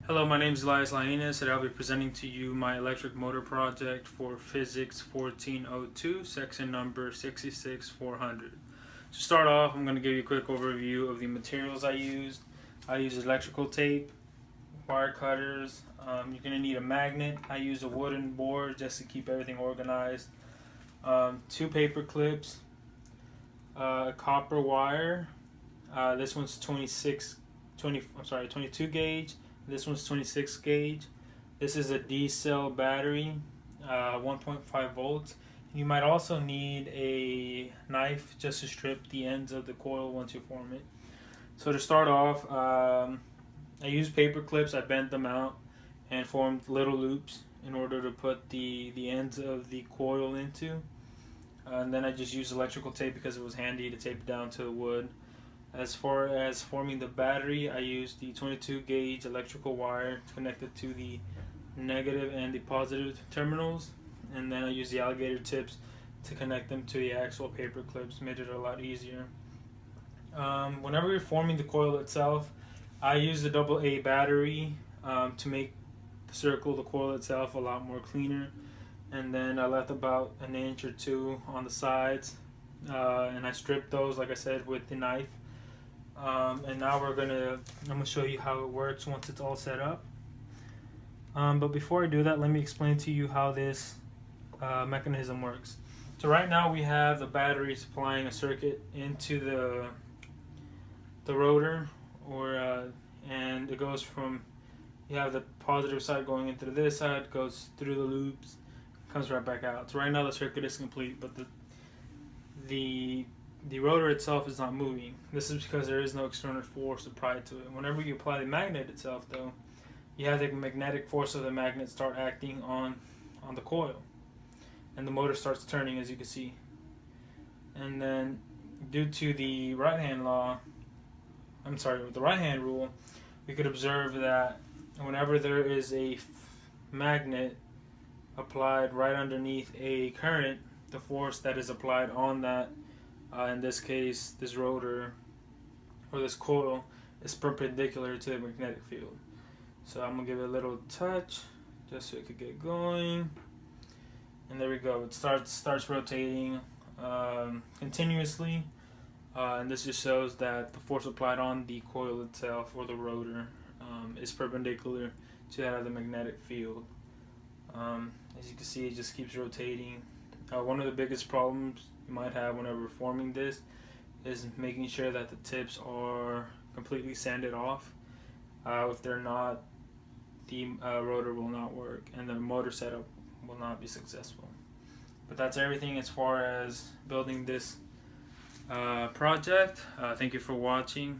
Hello, my name is Elias Lainas, and I'll be presenting to you my electric motor project for Physics 1402, section number 66400. To start off, I'm going to give you a quick overview of the materials I used. I used electrical tape, wire cutters. You're going to need a magnet. I used a wooden board just to keep everything organized. Two paper clips, a copper wire. This one's 22 gauge. This one's 26 gauge. This is a D-cell battery, 1.5 volts. You might also need a knife just to strip the ends of the coil once you form it. So to start off, I used paper clips. I bent them out and formed little loops in order to put the ends of the coil into. And then I just used electrical tape because it was handy to tape it down to the wood. As far as forming the battery, I used the 22 gauge electrical wire connected to the negative and the positive terminals, and then I used the alligator tips to connect them to the actual paper clips. Made it a lot easier. Whenever you're forming the coil itself, I used a AA battery to make the circle, the coil itself, a lot more cleaner. And then I left about an inch or two on the sides, and I stripped those, like I said, with the knife. And now I'm gonna show you how it works once it's all set up. But before I do that, let me explain to you how this mechanism works. So right now we have the battery supplying a circuit into the rotor, and it goes from, you have the positive side going into this side, goes through the loops, comes right back out. So right now the circuit is complete, but the rotor itself is not moving. This is because there is no external force applied to it. Whenever you apply the magnet itself, though, you have the magnetic force of the magnet start acting on the coil, and the motor starts turning, as you can see. And then, due to the right-hand rule, we could observe that whenever there is a magnet applied right underneath a current, the force that is applied on that, in this case, this rotor or this coil, is perpendicular to the magnetic field. So I'm gonna give it a little touch just so it could get going, and there we go. It starts rotating continuously, and this just shows that the force applied on the coil itself or the rotor is perpendicular to that of the magnetic field. As you can see, it just keeps rotating. One of the biggest problems you might have whenever forming this is making sure that the tips are completely sanded off. If they're not, the rotor will not work and the motor setup will not be successful. But that's everything as far as building this project. Thank you for watching.